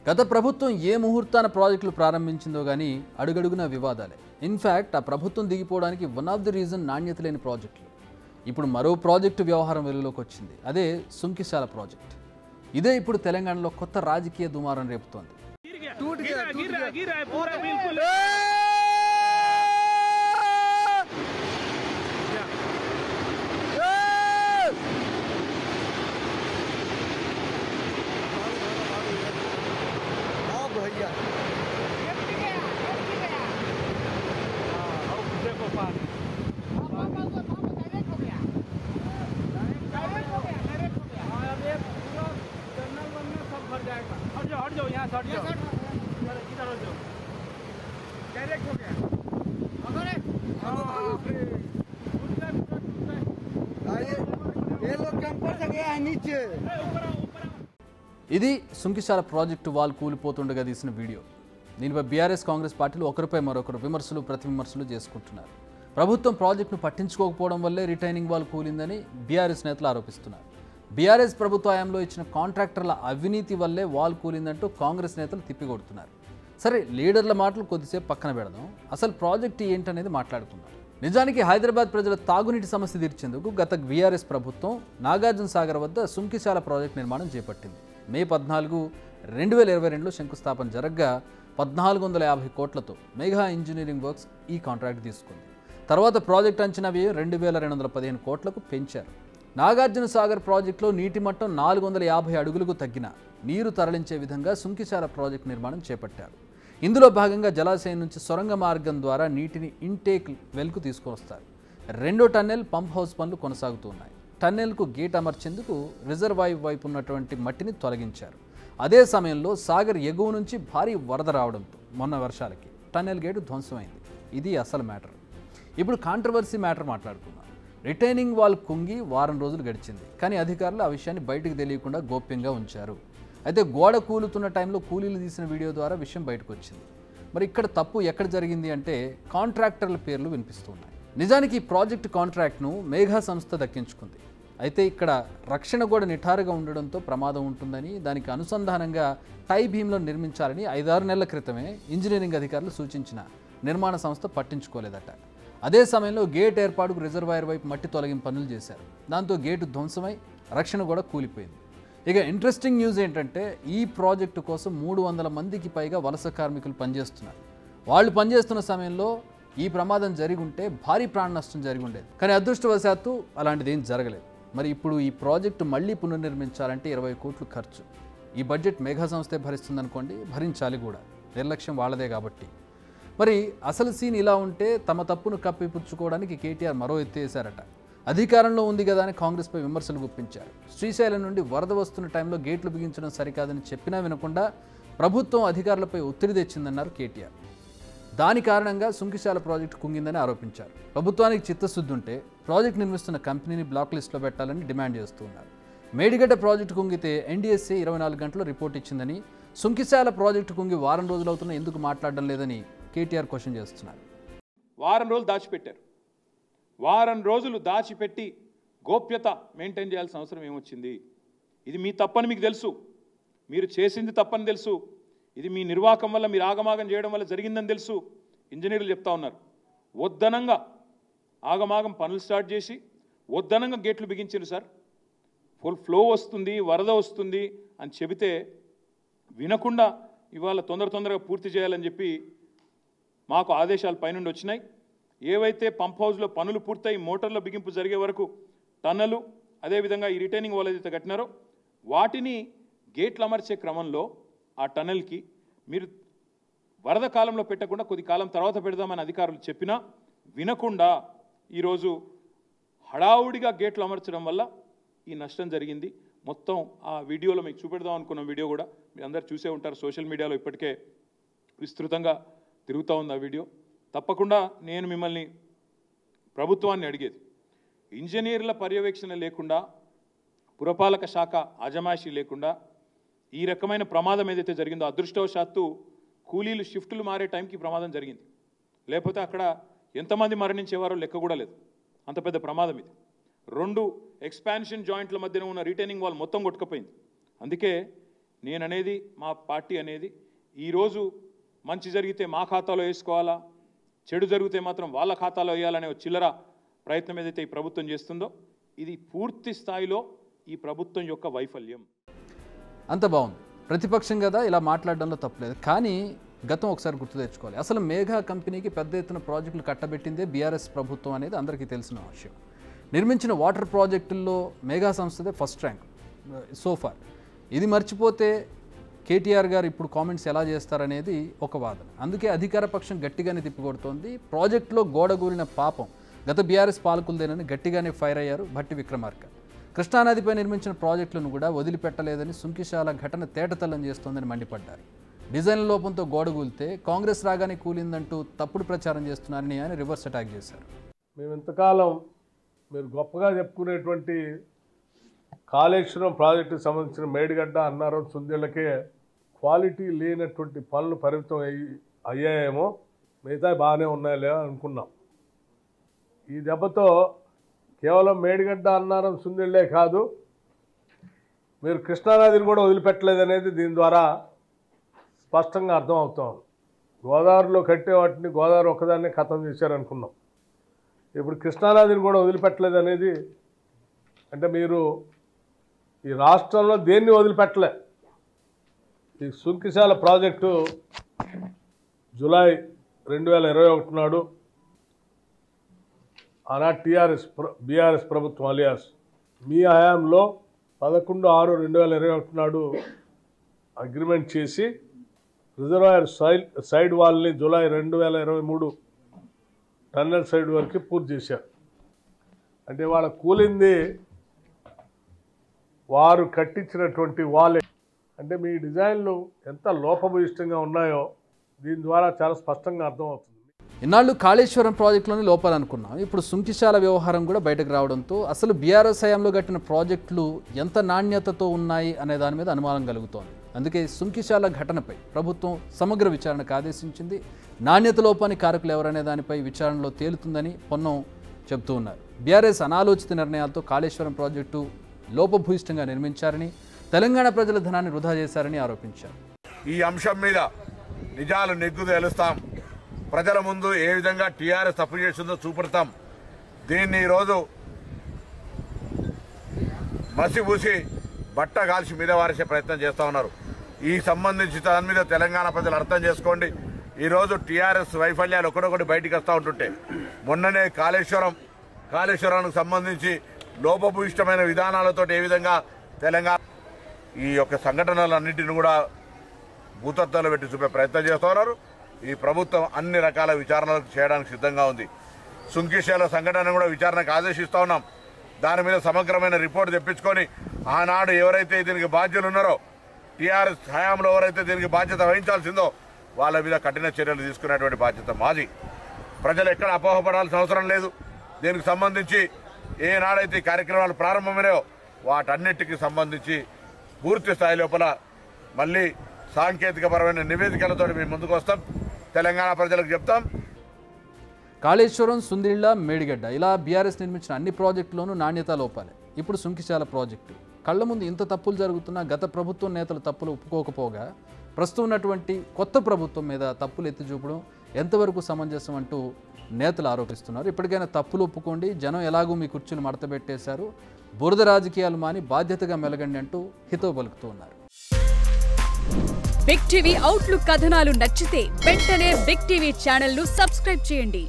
గత ప్రభుత్వం ఏ ముహూర్తాన ప్రాజెక్టులు ప్రారంభించిందో గానీ అడుగడుగున వివాదాలే. ఇన్ఫ్యాక్ట్ ఆ ప్రభుత్వం దిగిపోవడానికి వన్ ఆఫ్ ది రీజన్ నాణ్యత లేని ప్రాజెక్టులు. ఇప్పుడు మరో ప్రాజెక్టు వ్యవహారం వెలుగులోకి వచ్చింది. అదే సుంకిశాల ప్రాజెక్ట్. ఇదే ఇప్పుడు తెలంగాణలో కొత్త రాజకీయ దుమారం రేపుతోంది. ఇది సుంకిశాల ప్రాజెక్టు వాల్ కూలిపోతుండగా తీసిన వీడియో. దీనిపై బీఆర్ఎస్ కాంగ్రెస్ పార్టీలు ఒకరిపై మరొకరు విమర్శలు ప్రతి విమర్శలు చేసుకుంటున్నారు. ప్రభుత్వం ప్రాజెక్టును పట్టించుకోకపోవడం వల్లే రిటైనింగ్ వాల్ కూలిందని బీఆర్ఎస్ నేతలు ఆరోపిస్తున్నారు. బీఆర్ఎస్ ప్రభుత్వ హయాంలో ఇచ్చిన కాంట్రాక్టర్ల అవినీతి వల్లే వాల్ కూలిందంటూ కాంగ్రెస్ నేతలు తిప్పికొడుతున్నారు. సరే, లీడర్ల మాటలు కొద్దిసేపు పక్కన పెడదాం. అసలు ప్రాజెక్టు ఏంటనేది మాట్లాడుకుందాం. నిజానికి హైదరాబాద్ ప్రజల తాగునీటి సమస్య తీర్చేందుకు గత బీఆర్ఎస్ ప్రభుత్వం నాగార్జున సాగర్ వద్ద సుంకిశాల ప్రాజెక్టు నిర్మాణం చేపట్టింది. మే 14, 2022లో శంకుస్థాపన జరగ్గా 1450 కోట్లతో మెగా ఇంజనీరింగ్ వర్క్స్ ఈ కాంట్రాక్ట్ తీసుకుంది. తర్వాత ప్రాజెక్ట్ అంచనా వ్యయం 2215 కోట్లకు పెంచారు. నాగార్జున సాగర్ ప్రాజెక్టులో నీటి మట్టం 450 అడుగులకు తగ్గిన నీరు తరలించే విధంగా సుంకిశాల ప్రాజెక్టు నిర్మాణం చేపట్టారు. ఇందులో భాగంగా జలాశయం నుంచి సొరంగ మార్గం ద్వారా నీటిని ఇంటేక్ వెల్కు తీసుకొస్తారు. రెండో టన్నెల్ పంప్ హౌస్ పనులు కొనసాగుతున్నాయి. టన్నెల్కు గేట్ అమర్చేందుకు రిజర్వాయర్ వైపు ఉన్నటువంటి మట్టిని తొలగించారు. అదే సమయంలో సాగర్ ఎగువ నుంచి భారీ వరద రావడంతో మొన్న వర్షాలకి టన్నెల్ గేటు ధ్వంసమైంది. ఇది అసలు మ్యాటర్. ఇప్పుడు కాంట్రవర్సీ మ్యాటర్ మాట్లాడుకుందాం. రిటైనింగ్ వాల్ కుంగి వారం రోజులు గడిచింది. కానీ అధికారులు ఆ విషయాన్ని బయటకు తెలియకుండా గోప్యంగా ఉంచారు. అయితే గోడ కూలుతున్న టైంలో కూలీలు తీసిన వీడియో ద్వారా విషయం బయటకు వచ్చింది. మరి ఇక్కడ తప్పు ఎక్కడ జరిగింది అంటే కాంట్రాక్టర్ల పేర్లు వినిపిస్తున్నాయి. నిజానికి ఈ ప్రాజెక్టు కాంట్రాక్ట్ను మేఘా సంస్థ దక్కించుకుంది. అయితే ఇక్కడ రక్షణ గోడ నిఠారుగా ఉండడంతో ప్రమాదం ఉంటుందని, దానికి అనుసంధానంగా టై భీమ్లో నిర్మించాలని 5-6 నెలల క్రితమే ఇంజనీరింగ్ అధికారులు సూచించిన నిర్మాణ సంస్థ పట్టించుకోలేదట. అదే సమయంలో గేట్ ఏర్పాటుకు రిజర్వాయర్ వైపు మట్టి తొలగింపు పనులు చేశారు. దాంతో గేటు ధ్వంసమై రక్షణ గోడ కూలిపోయింది. ఇక ఇంట్రెస్టింగ్ న్యూస్ ఏంటంటే ఈ ప్రాజెక్టు కోసం 300 మందికి పైగా వలస కార్మికులు పనిచేస్తున్నారు. వాళ్ళు పనిచేస్తున్న సమయంలో ఈ ప్రమాదం జరిగి ఉంటే భారీ ప్రాణ నష్టం జరిగి ఉండేది. కానీ అదృష్టవశాత్తు అలాంటిది ఏం జరగలేదు. మరి ఇప్పుడు ఈ ప్రాజెక్టు మళ్ళీ పునర్నిర్మించాలంటే 20 కోట్లు ఖర్చు. ఈ బడ్జెట్ మేఘా సంస్థే భరిస్తుందనుకోండి, భరించాలి కూడా. నిర్లక్ష్యం వాళ్ళదే కాబట్టి. మరి అసలు సీన్ ఇలా ఉంటే తమ తప్పును కప్పిపుచ్చుకోవడానికి కేటీఆర్ మరో ఎత్తేసారట. అధికారంలో ఉంది కదా అని కాంగ్రెస్పై విమర్శలు గుప్పించారు. శ్రీశైలం నుండి వరద వస్తున్న టైంలో గేట్లు బిగించడం సరికాదని చెప్పినా వినకుండా ప్రభుత్వం అధికారులపై ఒత్తిడి తెచ్చిందన్నారు కేటీఆర్. దాని కారణంగా సుంకిశాల ప్రాజెక్టు కుంగిందని ఆరోపించారు. ప్రభుత్వానికి చిత్తశుద్ధి ఉంటే ప్రాజెక్టు నిర్మిస్తున్న కంపెనీని బ్లాక్ లిస్టులో పెట్టాలని డిమాండ్ చేస్తున్నారు. మేడిగడ్డ ప్రాజెక్టు కుంగితే ఎన్డీఎస్సీ 24 గంటలు రిపోర్ట్ ఇచ్చిందని, సుంకిశాల ప్రాజెక్టు కుంగి వారం రోజులు అవుతున్నా ఎందుకు మాట్లాడడం లేదని కేటీఆర్ క్వశ్చన్ చేస్తున్నారు. వారం రోజులు దాచిపెట్టారు. వారం రోజులు దాచిపెట్టి గోప్యత మెయింటైన్ చేయాల్సిన అవసరం ఏమొచ్చింది? ఇది మీ తప్పని మీకు తెలుసు, మీరు చేసింది తప్పని తెలుసు, ఇది మీ నిర్వాహకం వల్ల, మీరు ఆగమాగం చేయడం వల్ల జరిగిందని తెలుసు. ఇంజనీర్లు చెప్తా ఉన్నారు. వద్దనంగా ఆగమాగం పనులు స్టార్ట్ చేసి వద్దనంగా గేట్లు బిగించారు సార్. ఫుల్ ఫ్లో వస్తుంది, వరద వస్తుంది అని చెబితే వినకుండా ఇవాళ తొందరగా పూర్తి చేయాలని చెప్పి మాకు ఆదేశాలు పైనుండి వచ్చినాయి. ఏవైతే పంప్ హౌస్లో పనులు పూర్తయి మోటార్ల బిగింపు జరిగే వరకు టన్నలు, అదేవిధంగా ఈ రిటైనింగ్ వాల్ ఏదైతే కట్టినారో వాటిని గేట్లు అమర్చే క్రమంలో ఆ టన్నెల్కి మీరు వరద కాలంలో పెట్టకుండా కొద్ది కాలం తర్వాత పెడదామని అధికారులు చెప్పినా వినకుండా ఈరోజు హడావుడిగా గేట్లు అమర్చడం వల్ల ఈ నష్టం జరిగింది. మొత్తం ఆ వీడియోలో మీకు చూపెడదాం అనుకున్న వీడియో కూడా మీరు అందరు చూసే ఉంటారు. సోషల్ మీడియాలో ఇప్పటికే విస్తృతంగా తిరుగుతూ ఉంది ఆ వీడియో. తప్పకుండా నేను మిమ్మల్ని, ప్రభుత్వాన్ని అడిగేది, ఇంజనీర్ల పర్యవేక్షణ లేకుండా, పురపాలక శాఖ అజమాయిషీ లేకుండా ఈ రకమైన ప్రమాదం ఏదైతే జరిగిందో, అదృష్టవశాత్తు కూలీలు షిఫ్టులు మారే టైంకి ప్రమాదం జరిగింది. లేకపోతే అక్కడ ఎంతమంది మరణించేవారో లెక్క కూడా లేదు. అంత పెద్ద ప్రమాదం ఇది. 2 ఎక్స్పాన్షన్ జాయింట్ల మధ్యన ఉన్న రిటైనింగ్ వాల్ మొత్తం కొట్టుకుపోయింది. అందుకే నేననేది మా పార్టీ అనేది ఈరోజు మంచి జరిగితే మా ఖాతాలో వేసుకోవాలా, చెడు జరిగితే మాత్రం వాళ్ళ ఖాతాలో వేయాలనే చిల్లర ప్రయత్నం ఏదైతే ఈ ప్రభుత్వం చేస్తుందో ఇది పూర్తి స్థాయిలో ఈ ప్రభుత్వం యొక్క వైఫల్యం. అంత బాగుంది, ప్రతిపక్షం కదా ఇలా మాట్లాడడంలో తప్పలేదు. కానీ గతం ఒకసారి గుర్తు తెచ్చుకోవాలి. అసలు మేఘా కంపెనీకి పెద్ద ఎత్తున ప్రాజెక్టులు కట్టబెట్టిందే బీఆర్ఎస్ ప్రభుత్వం అనేది అందరికీ తెలిసిన విషయం. నిర్మించిన వాటర్ ప్రాజెక్టుల్లో మేఘా సంస్థదే ఫస్ట్ ర్యాంక్ సోఫార్. ఇది మర్చిపోతే కేటీఆర్ గారు ఇప్పుడు కామెంట్స్ ఎలా చేస్తారనేది ఒక వాదన. అందుకే అధికార పక్షం గట్టిగానే తిప్పికొడుతోంది. ప్రాజెక్టులో గోడగూలిన పాపం గత బీఆర్ఎస్ పాలకులదేనని గట్టిగానే ఫైర్ అయ్యారు భట్టి విక్రమార్క. కృష్ణానదిపై నిర్మించిన ప్రాజెక్టులను కూడా వదిలిపెట్టలేదని సుంకిశాల ఘటన తేటతల్లం చేస్తోందని మండిపడ్డారు. డిజైన్ లోపంతో గోడగూలితే కాంగ్రెస్ రాగానే కూలిందంటూ తప్పుడు ప్రచారం చేస్తున్నారని ఆయన రివర్స్ అటాక్ చేశారు. మేము ఇంతకాలం మీరు గొప్పగా చెప్పుకునేటువంటి కాళేశ్వరం ప్రాజెక్టుకు సంబంధించిన మేడిగడ్డ, అన్నారం, సుందిళ్ళకే క్వాలిటీ లేనటువంటి పనులు పరిమితం అయ్యాయేమో, మిగతా బాగానే ఉన్నాయో అనుకున్నాం. ఈ దెబ్బతో కేవలం మేడిగడ్డ, అన్నారం, సుందిళ్ళే కాదు, మీరు కృష్ణానదిని కూడా వదిలిపెట్టలేదనేది దీని ద్వారా స్పష్టంగా అర్థమవుతాం. గోదావరిలో కట్టే వాటిని గోదావరి ఒక్కదాన్నే ఖతం చేశారనుకున్నాం. ఇప్పుడు కృష్ణానదిని కూడా వదిలిపెట్టలేదు అనేది అంటే మీరు ఈ రాష్ట్రంలో దేన్ని వదిలిపెట్టలే. ఈ సుంకిశాల ప్రాజెక్టు జూలై 2021 నాడు ఆనాటి బీఆర్ఎస్ ప్రభుత్వం అలియాస్ మీ హయాంలో 11/6/2021 నాడు అగ్రిమెంట్ చేసి రిజర్వాయర్ సైడ్ వాల్ని జూలై 2023 టన్నెల్ సైడ్ వరకు పూర్తి చేశారు. అంటే వాళ్ళ కూలింది వారు కట్టించినటువంటి వాలే. అంటే మీ డిజైన్లు ఎంత లోపభూయిష్టంగా ఉన్నాయో దీని ద్వారా చాలా స్పష్టంగా అర్థమవుతుంది. ఇన్నాళ్ళు కాళేశ్వరం ప్రాజెక్టులోని లోపాలు అనుకున్నాం. ఇప్పుడు సుంకిశాల వ్యవహారం కూడా బయటకు రావడంతో అసలు బీఆర్ఎస్ హయాంలో కట్టిన ప్రాజెక్టులు ఎంత నాణ్యతతో ఉన్నాయి అనే దాని మీద అనుమానం కలుగుతోంది. అందుకే సుంకిశాల ఘటనపై ప్రభుత్వం సమగ్ర విచారణకు ఆదేశించింది. నాణ్యత లోపానికి కారకులు ఎవరనే దానిపై విచారణలో తేలుతుందని పొన్నం చెబుతూ ఉన్నారు. బీఆర్ఎస్ అనాలోచిత నిర్ణయాలతో కాళేశ్వరం ప్రాజెక్టు లోపభూయిష్టంగా నిర్మించారని, తెలంగాణ ప్రజల ధనాన్ని వృధా చేశారని ఆరోపించారు. ఈ అంశం మీద నిజాలు నెగ్గు తేలుస్తాం. ప్రజల ముందు ఏ విధంగా టీఆర్ఎస్ తప్పు చేస్తుందో చూపెడతాం. దీన్ని ఈరోజు మసిబూసి బట్ట కాల్చి మీద వారేసే ప్రయత్నం చేస్తూ ఉన్నారు. ఈ సంబంధించి దాని మీద తెలంగాణ ప్రజలు అర్థం చేసుకోండి. ఈరోజు టీఆర్ఎస్ వైఫల్యాలు ఒకటొకటి బయటికి వస్తూ ఉంటుంటే మొన్ననే కాళేశ్వరానికి సంబంధించి లోపభూయిష్టమైన విధానాలతో ఏ విధంగా తెలంగాణ ఈ యొక్క సంఘటనలన్నింటినీ కూడా భూతత్వంలో పెట్టి చూపే ప్రయత్నం చేస్తూ ఉన్నారు. ఈ ప్రభుత్వం అన్ని రకాల విచారణలు చేయడానికి సిద్ధంగా ఉంది. సుంకిశాల సంఘటన కూడా విచారణకు ఆదేశిస్తూ ఉన్నాం. దాని మీద సమగ్రమైన రిపోర్ట్ తెప్పించుకొని ఆనాడు ఎవరైతే దీనికి బాధ్యులు ఉన్నారో, టీఆర్ఎస్ హయాంలో ఎవరైతే దీనికి బాధ్యత వహించాల్సిందో వాళ్ళ మీద కఠిన చర్యలు తీసుకునేటువంటి బాధ్యత మాది. ప్రజలు ఎక్కడ అపోహపడాల్సిన అవసరం లేదు. దీనికి సంబంధించి ఏనాడైతే కార్యక్రమాలు ప్రారంభమైనాయో వాటన్నిటికీ సంబంధించి పూర్తి స్థాయి లోపల మళ్ళీ సాంకేతికపరమైన నివేదికలతో మేము ముందుకు వస్తాం. తెలంగాణ ప్రజలకు చెప్తాం. కాళేశ్వరం, సుందిళ్ళ, మేడిగడ్డ ఇలా బీఆర్ఎస్ నిర్మించిన అన్ని ప్రాజెక్టులోనూ నాణ్యత లోపాలే. ఇప్పుడు సుంకిశాల ప్రాజెక్టు కళ్ల ముందు ఇంత తప్పులు జరుగుతున్నా గత ప్రభుత్వం నేతలు తప్పులు ఒప్పుకోకపోగా ప్రస్తుతం ఉన్నటువంటి కొత్త ప్రభుత్వం మీద తప్పులు ఎత్తి చూపడం ఎంతవరకు సమంజసం అంటూ నేతలు ఆరోపిస్తున్నారు. ఇప్పటికైనా తప్పులు ఒప్పుకోండి, జనం ఎలాగూ మీ కుర్చీలు మడతబెట్టేశారు, బురద రాజకీయాలు మాని బాధ్యతగా మెలగండి అంటూ హితవు పలుకుతూ ఉన్నారు. బిగ్ టీవీ అవుట్లుక్ కథనాలు నచ్చితే వెంటనే బిగ్ టీవీ ఛానల్ ను సబ్స్క్రైబ్ చేయండి.